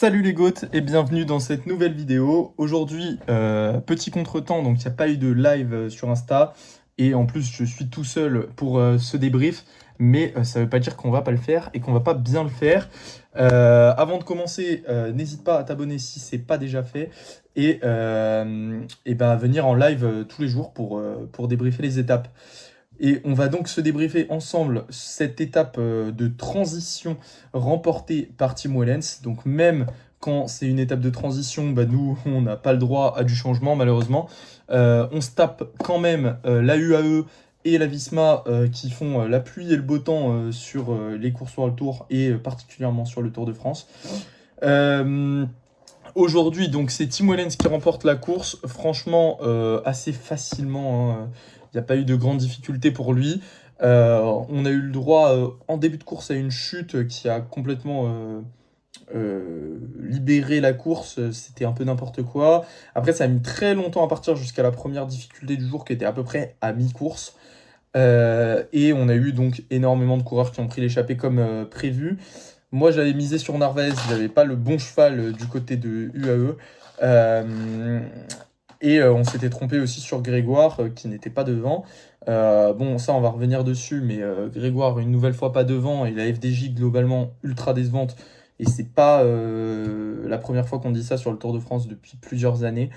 Salut les goths et bienvenue dans cette nouvelle vidéo. Aujourd'hui, petit contretemps, donc il n'y a pas eu de live sur Insta. Et en plus, je suis tout seul pour ce débrief. Mais ça ne veut pas dire qu'on va pas le faire et qu'on va pas bien le faire. Avant de commencer, n'hésite pas à t'abonner si c'est pas déjà fait. Et ben, à venir en live tous les jours pour débriefer les étapes. Et on va donc se débriefer ensemble cette étape de transition remportée par Tim Wellens. Donc même quand c'est une étape de transition, bah nous, on n'a pas le droit à du changement malheureusement. On se tape quand même la UAE et la Visma qui font la pluie et le beau temps sur les courses World Tour et particulièrement sur le Tour de France. Euh, Aujourd'hui, donc c'est Tim Wellens qui remporte la course, franchement assez facilement, hein. Il n'y a pas eu de grandes difficultés pour lui. On a eu le droit en début de course à une chute qui a complètement libéré la course. C'était un peu n'importe quoi. Après, ça a mis très longtemps à partir jusqu'à la première difficulté du jour qui était à peu près à mi-course. Et on a eu donc énormément de coureurs qui ont pris l'échappée comme prévu. Moi, j'avais misé sur Narvaez, j'avais pas le bon cheval du côté de UAE. Euh, on s'était trompé aussi sur Grégoire, qui n'était pas devant. Bon, ça, on va revenir dessus, mais Grégoire, une nouvelle fois pas devant, et la FDJ, globalement, ultra décevante. Et c'est pas la première fois qu'on dit ça sur le Tour de France depuis plusieurs années.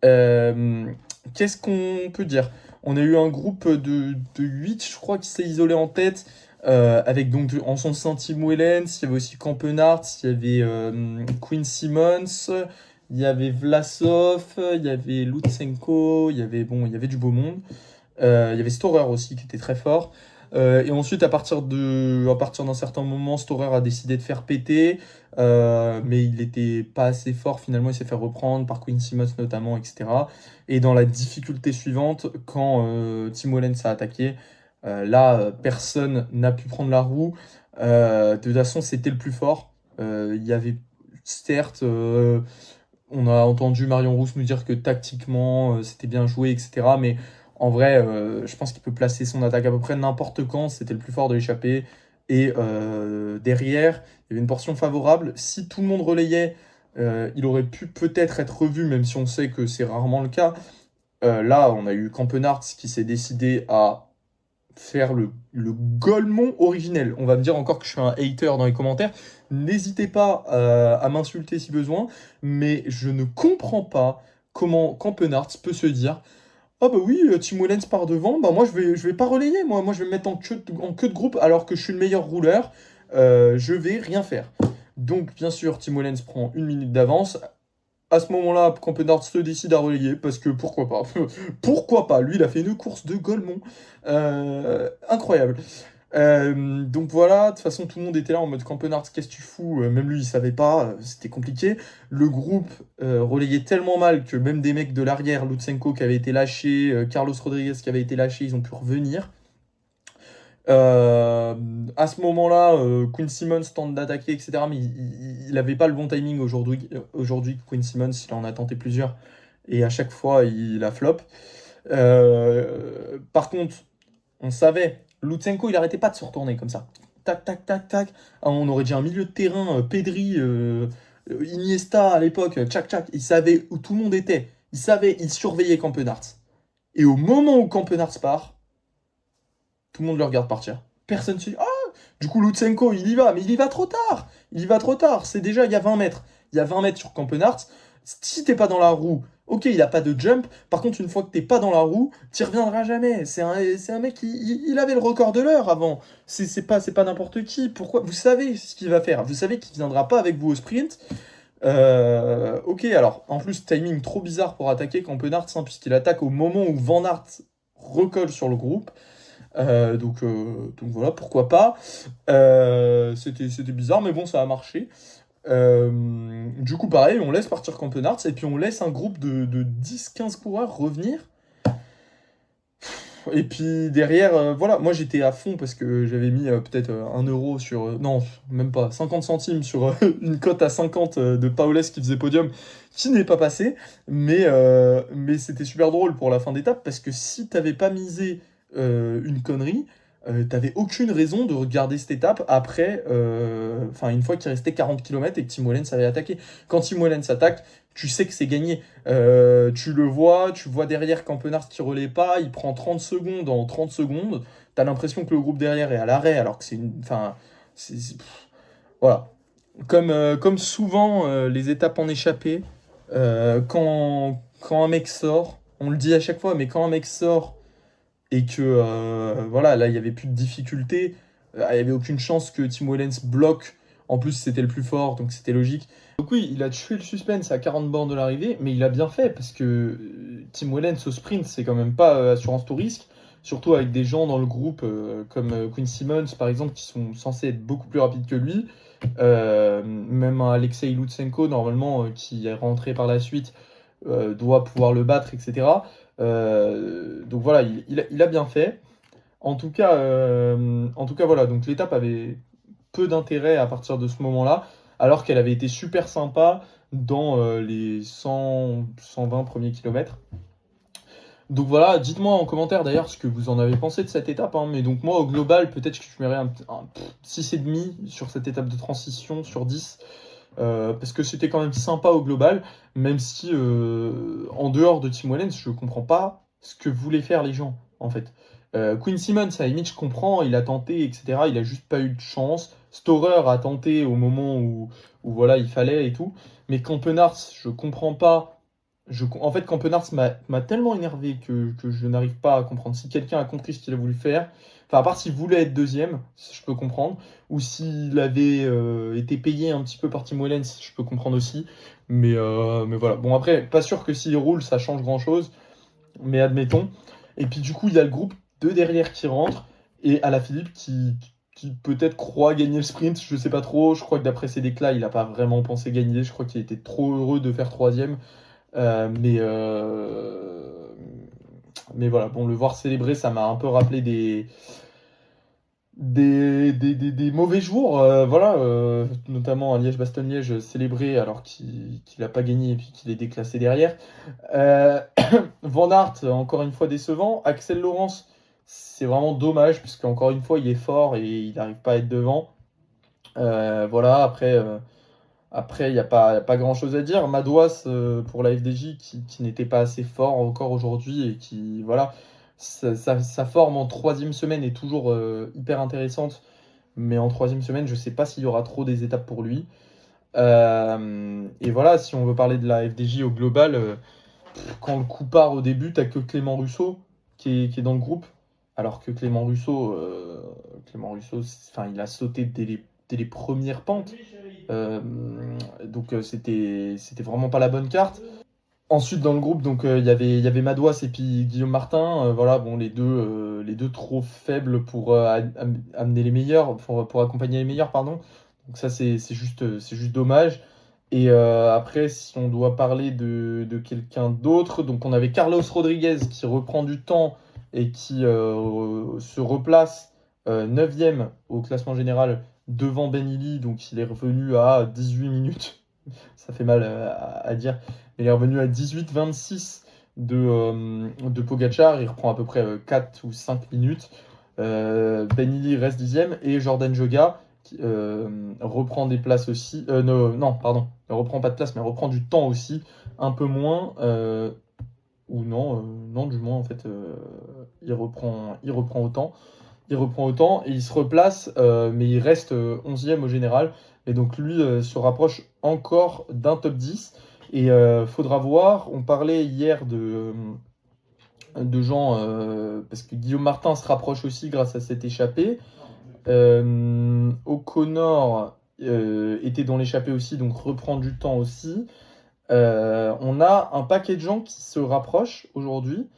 Euh, Qu'est-ce qu'on peut dire? On a eu un groupe de 8, je crois, qui s'est isolé en tête, avec donc en son sein Tim Wellens, il y avait aussi Campenart, il y avait Quinn Simmons, il y avait Vlasov, il y avait Lutsenko, il y avait du beau monde. Il y avait Storer aussi qui était très fort. Et ensuite, à partir d'un certain moment, Storer a décidé de faire péter, mais il n'était pas assez fort. Finalement, il s'est fait reprendre par Quinn Simmons notamment, etc. Et dans la difficulté suivante, quand Tim Wellens a attaqué, là, personne n'a pu prendre la roue. De toute façon, c'était le plus fort. Il y avait, certes, on a entendu Marion Rousse nous dire que tactiquement, c'était bien joué, etc. Mais en vrai, je pense qu'il peut placer son attaque à peu près n'importe quand. C'était le plus fort de l'échappée. Et derrière, il y avait une portion favorable. Si tout le monde relayait, il aurait pu peut-être être revu, même si on sait que c'est rarement le cas. Là, on a eu Campenarts qui s'est décidé à faire le Golemont originel. On va me dire encore que je suis un hater dans les commentaires. N'hésitez pas à m'insulter si besoin, mais je ne comprends pas comment Campenarts peut se dire ah bah oui, Tim Wellens part devant, bah moi je vais pas relayer, moi je vais me mettre en queue de groupe alors que je suis le meilleur rouleur, je vais rien faire. Donc bien sûr, Tim Wellens prend une minute d'avance. À ce moment-là, Campenard se décide à relayer parce que pourquoi pas? Pourquoi pas? Lui, il a fait une course de Golemont. Incroyable. Donc voilà, de toute façon, tout le monde était là en mode Campenard, qu'est-ce que tu fous? Même lui, il savait pas, c'était compliqué. Le groupe relayait tellement mal que même des mecs de l'arrière, Lutsenko qui avait été lâché, Carlos Rodriguez qui avait été lâché, ils ont pu revenir. Euh, à ce moment-là, Quinn Simmons tente d'attaquer, etc. Mais il avait pas le bon timing aujourd'hui. Aujourd'hui, Quinn Simmons, il en a tenté plusieurs. Et à chaque fois, il a flop. Par contre, on savait, Lutsenko, il arrêtait pas de se retourner comme ça. Tac, tac, tac, tac. Ah, on aurait dit un milieu de terrain, Pedri, Iniesta à l'époque, tchac, tchac. Il savait où tout le monde était. Il savait, il surveillait Campenarts. Et au moment où Campenarts part, tout le monde le regarde partir. Personne ne se dit ah. Du coup, Lutsenko, il y va, mais il y va trop tard. Il y va trop tard. C'est déjà, il y a 20 mètres. Il y a 20 mètres sur Campenarts. Si t'es pas dans la roue, ok, il a pas de jump. Par contre, une fois que t'es pas dans la roue, t'y reviendras jamais. C'est un mec, il avait le record de l'heure avant. C'est pas n'importe qui. Pourquoi? Vous savez ce qu'il va faire. Vous savez qu'il viendra pas avec vous au sprint. Ok, alors, en plus, timing trop bizarre pour attaquer Campenarts, hein, puisqu'il attaque au moment où Van Aert recolle sur le groupe. Donc voilà, pourquoi pas. C'était bizarre, mais bon, ça a marché. Du coup, pareil, on laisse partir Campenarts et puis on laisse un groupe de 10-15 coureurs revenir. Et puis derrière, voilà, moi j'étais à fond parce que j'avais mis peut-être 1 euro sur. Non, même pas, 50 centimes sur une cote à 50 de Paoles qui faisait podium, qui n'est pas passé. Mais c'était super drôle pour la fin d'étape parce que si t'avais pas misé une connerie, T'avais aucune raison de regarder cette étape après, enfin une fois qu'il restait 40 km et que Tim Wellens avait attaqué. Quand Tim Wellens attaque, tu sais que c'est gagné. Tu vois derrière Campenard qui relaie pas, il prend 30 secondes en 30 secondes. T'as l'impression que le groupe derrière est à l'arrêt alors que c'est une. Enfin, voilà. Comme souvent les étapes en échappée, quand un mec sort, on le dit à chaque fois, mais quand un mec sort et que voilà, là il n'y avait plus de difficulté, il n'y avait aucune chance que Tim Wellens bloque. En plus, c'était le plus fort, donc c'était logique. Donc oui, il a tué le suspense à 40 bornes de l'arrivée, mais il a bien fait parce que Tim Wellens au sprint, c'est quand même pas assurance tout risque, surtout avec des gens dans le groupe comme Quinn Simmons par exemple, qui sont censés être beaucoup plus rapides que lui. Même un Alexei Lutsenko, normalement, qui est rentré par la suite, doit pouvoir le battre, etc. Donc voilà, il a bien fait. En tout cas, voilà, donc l'étape avait peu d'intérêt à partir de ce moment-là, alors qu'elle avait été super sympa dans les 120 premiers kilomètres. Donc voilà, dites-moi en commentaire d'ailleurs ce que vous en avez pensé de cette étape, hein. Mais donc moi au global, peut-être que je mets un 6,5 sur cette étape de transition sur 10. Parce que c'était quand même sympa au global, même si en dehors de Tim Wellens, je comprends pas ce que voulaient faire les gens, en fait. Quinn Simmons, à la limite, je comprends, il a tenté, etc. Il a juste pas eu de chance. Storer a tenté au moment où voilà, il fallait et tout. Mais Campenars, je comprends pas. En fait, Campenars m'a tellement énervé que je n'arrive pas à comprendre. Si quelqu'un a compris ce qu'il a voulu faire, enfin, à part s'il voulait être deuxième, ça, je peux comprendre. Ou s'il avait été payé un petit peu par Tim Wellens, je peux comprendre aussi. Mais voilà. Bon, après, pas sûr que s'il roule, ça change grand-chose. Mais admettons. Et puis du coup, il y a le groupe de derrière qui rentre. Et Alaphilippe qui peut-être croit gagner le sprint. Je sais pas trop. Je crois que d'après ses déclats, il n'a pas vraiment pensé gagner. Je crois qu'il était trop heureux de faire troisième. Euh, mais, euh, mais voilà, bon, le voir célébrer, ça m'a un peu rappelé des mauvais jours, voilà, notamment à Liège-Bastogne-Liège, célébré alors qu'il n'a pas gagné et puis qu'il est déclassé derrière. Euh, Van Aert, encore une fois décevant. Axel Laurence, c'est vraiment dommage, puisque encore une fois, il est fort et il n'arrive pas à être devant. Voilà, après, il n'y a pas grand-chose à dire. Madouas, pour la FDJ, qui n'était pas assez fort encore aujourd'hui et qui, voilà, sa forme en troisième semaine est toujours hyper intéressante. Mais en troisième semaine, je ne sais pas s'il y aura trop des étapes pour lui. Et voilà, si on veut parler de la FDJ au global, quand le coup part au début, t'as que Clément Russo qui est dans le groupe. Alors que Clément Russo, enfin, il a sauté dès les premières pentes. Euh, donc c'était vraiment pas la bonne carte. Ensuite dans le groupe, donc il y avait Madouas et puis Guillaume Martin. Voilà, bon les deux trop faibles pour amener les meilleurs, pour accompagner les meilleurs, pardon. Donc ça c'est juste dommage. Et après, si on doit parler de quelqu'un d'autre, donc on avait Carlos Rodriguez qui reprend du temps et qui se replace 9e au classement général devant Ben Illy, donc il est revenu à 18 minutes. Ça fait mal à dire, mais il est revenu à 18-26 de Pogacar. Il reprend à peu près 4 ou 5 minutes. Ben Illy reste 10e et Jordan Joga qui reprend des places aussi. Non, pardon, il reprend pas de place, mais reprend du temps aussi, un peu moins. Ou non, non, du moins en fait, il reprend autant. Il reprend autant et il se replace, mais il reste 11e au général. Et donc lui se rapproche encore d'un top 10. Et faudra voir, on parlait hier de gens, parce que Guillaume Martin se rapproche aussi grâce à cette échappée. O'Connor était dans l'échappée aussi, donc reprend du temps aussi. On a un paquet de gens qui se rapprochent aujourd'hui.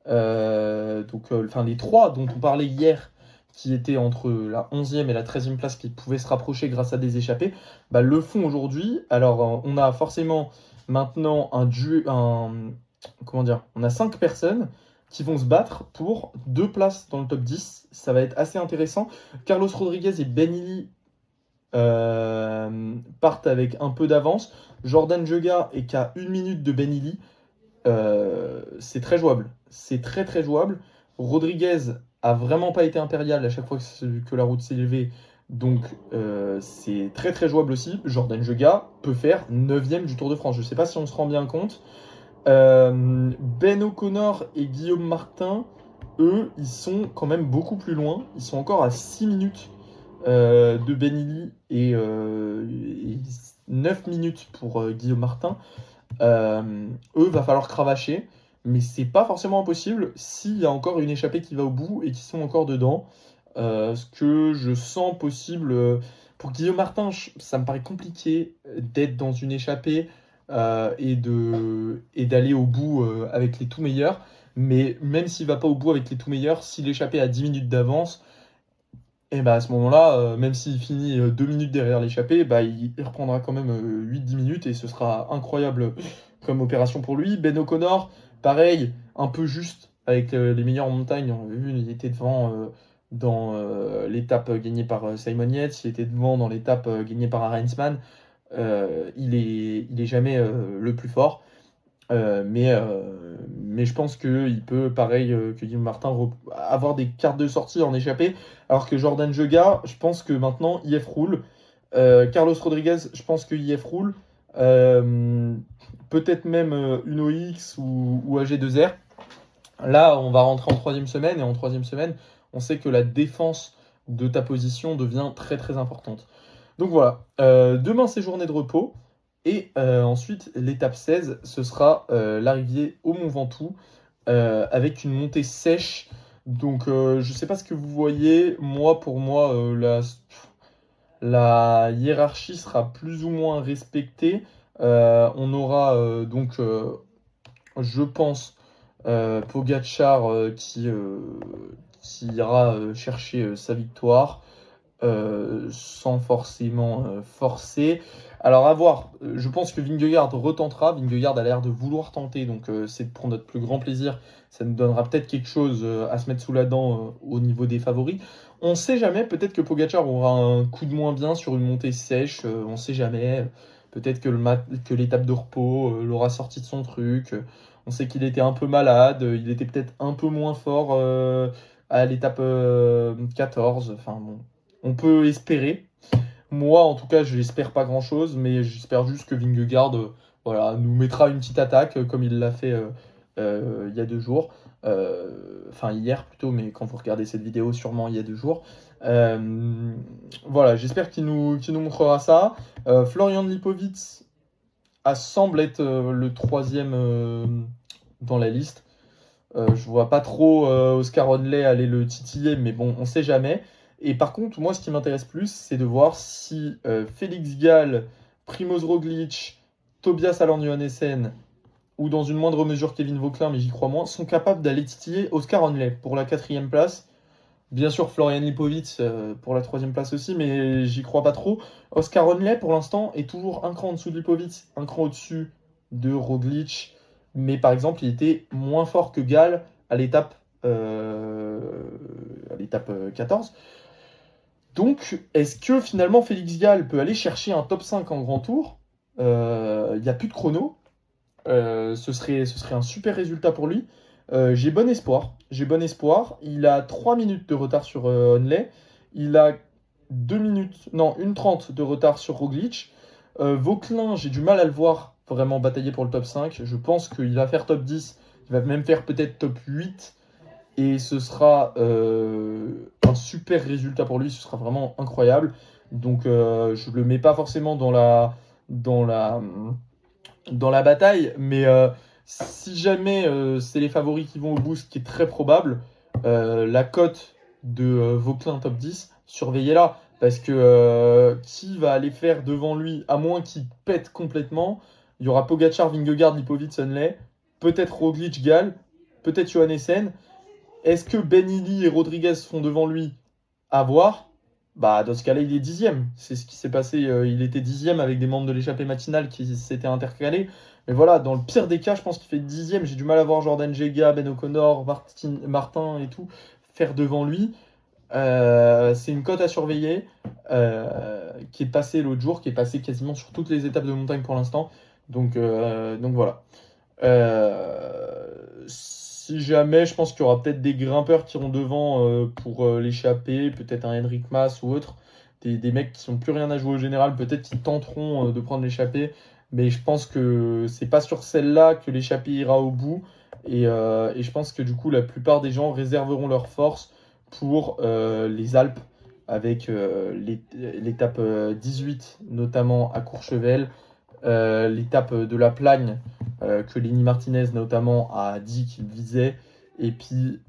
Enfin, les trois dont on parlait hier, qui étaient entre la 11e et la 13e place, qui pouvaient se rapprocher grâce à des échappées, bah, le font aujourd'hui. Alors, on a forcément maintenant comment dire, on a 5 personnes qui vont se battre pour 2 places dans le top 10. Ça va être assez intéressant. Carlos Rodriguez et Ben Illy partent avec un peu d'avance. Jordan Joga est qu'à 1 minute de Ben Illy. C'est très jouable. C'est très très jouable. Rodriguez a vraiment pas été impérial à chaque fois que la route s'est levée. Donc c'est très très jouable aussi. Jordan Jega peut faire 9e du Tour de France. Je sais pas si on se rend bien compte. Ben O'Connor et Guillaume Martin, eux, ils sont quand même beaucoup plus loin. Ils sont encore à 6 minutes de Ben Illy et 9 minutes pour Guillaume Martin. Eux, va falloir cravacher, mais c'est pas forcément impossible s'il y a encore une échappée qui va au bout et qui sont encore dedans. Ce que je sens possible pour Guillaume Martin, ça me paraît compliqué d'être dans une échappée et d'aller au bout avec les tout meilleurs. Mais même s'il va pas au bout avec les tout meilleurs, si l'échappée a 10 minutes d'avance, et bah à ce moment-là, même s'il finit 2 minutes derrière l'échappée, bah il reprendra quand même 8-10 minutes et ce sera incroyable comme opération pour lui. Ben O'Connor, pareil, un peu juste avec les meilleures montagnes. On a vu, il était devant dans l'étape gagnée par Simon Yates, il était devant dans l'étape gagnée par Arensman. Il est jamais le plus fort. Mais je pense qu'il peut, pareil que Guillaume Martin, avoir des cartes de sortie en échappée. Alors que Jordan Jega, je pense que maintenant, IF roule. Carlos Rodriguez, je pense que IF roule. Euh, Peut-être même Uno X ou AG2R. Là, on va rentrer en troisième semaine. Et en troisième semaine, on sait que la défense de ta position devient très très importante. Donc voilà, demain c'est journée de repos. Et ensuite, l'étape 16, ce sera l'arrivée au Mont Ventoux avec une montée sèche. Donc je ne sais pas ce que vous voyez. Moi, pour moi, la hiérarchie sera plus ou moins respectée. On aura donc, je pense, Pogacar qui ira chercher sa victoire sans forcément forcer. Alors à voir, je pense que Vingegaard retentera, Vingegaard a l'air de vouloir tenter, donc c'est pour notre plus grand plaisir, ça nous donnera peut-être quelque chose à se mettre sous la dent au niveau des favoris. On sait jamais, peut-être que Pogacar aura un coup de moins bien sur une montée sèche, on sait jamais, peut-être que, que l'étape de repos l'aura sorti de son truc, on sait qu'il était un peu malade, il était peut-être un peu moins fort à l'étape 14, enfin bon, on peut espérer. Moi, en tout cas, je n'espère pas grand-chose, mais j'espère juste que Vingegaard voilà, nous mettra une petite attaque comme il l'a fait il y a 2 jours. Enfin, hier plutôt, mais quand vous regardez cette vidéo, sûrement il y a 2 jours. Voilà, j'espère qu'il nous montrera ça. Florian Lipovitz semble être le troisième dans la liste. Je vois pas trop Oscar Onley aller le titiller, mais bon, on sait jamais. Et par contre, moi, ce qui m'intéresse plus, c'est de voir si Félix Gall, Primoz Roglic, Tobias Allan-Johannessen, ou dans une moindre mesure Kevin Vauquelin, mais j'y crois moins, sont capables d'aller titiller Oscar Onley pour la 4e place. Bien sûr, Florian Lipovitz pour la 3e place aussi, mais j'y crois pas trop. Oscar Onley, pour l'instant, est toujours un cran en dessous de Lipovitz, un cran au-dessus de Roglic. Mais par exemple, il était moins fort que Gall à l'étape 14. Donc, est-ce que finalement Félix Gall peut aller chercher un top 5 en grand tour? Il n'y a plus de chrono. Ce serait un super résultat pour lui. J'ai bon espoir. J'ai bon espoir. Il a 3 minutes de retard sur Onley. Il a 2 minutes, non, 1:30 de retard sur Roglic. Vauquelin, j'ai du mal à le voir vraiment batailler pour le top 5. Je pense qu'il va faire top 10. Il va même faire peut-être top 8. Et ce sera un super résultat pour lui. Ce sera vraiment incroyable. Donc je ne le mets pas forcément dans la, dans la bataille. Mais si jamais c'est les favoris qui vont au bout, ce qui est très probable, la cote de Vauquelin top 10, surveillez-la. Parce que qui va aller faire devant lui, à moins qu'il pète complètement? Il y aura Pogacar, Vingegaard, Lipovitz, Sunley, peut-être Roglic, Gall, peut-être Johannessen. Est-ce que Ben Illy et Rodriguez font devant lui? À voir. Bah, dans ce cas-là, il est 10e. C'est ce qui s'est passé. Il était 10e avec des membres de l'échappée matinale qui s'étaient intercalés. Mais voilà, dans le pire des cas, je pense qu'il fait 10e. J'ai du mal à voir Jordan Jega, Ben O'Connor, Martin et tout faire devant lui. C'est une cote à surveiller qui est passée l'autre jour, qui est passée quasiment sur toutes les étapes de montagne pour l'instant. Donc voilà. si jamais, je pense qu'il y aura peut-être des grimpeurs qui iront devant pour l'échappée, peut-être un Henrik Mas ou autre. Des mecs qui n'ont plus rien à jouer au général, peut-être qu'ils tenteront de prendre l'échappée. Mais je pense que c'est pas sur celle-là que l'échappée ira au bout. Et je pense que du coup, la plupart des gens réserveront leur force pour les Alpes, avec l'étape 18, notamment à Courchevel, l'étape de la Plagne, que Lenny Martinez notamment a dit qu'il visait. Et puis,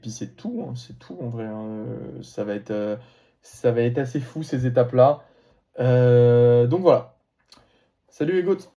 c'est tout, hein, c'est tout en vrai, hein. Ça va être assez fou ces étapes-là. Donc voilà. Salut Egot.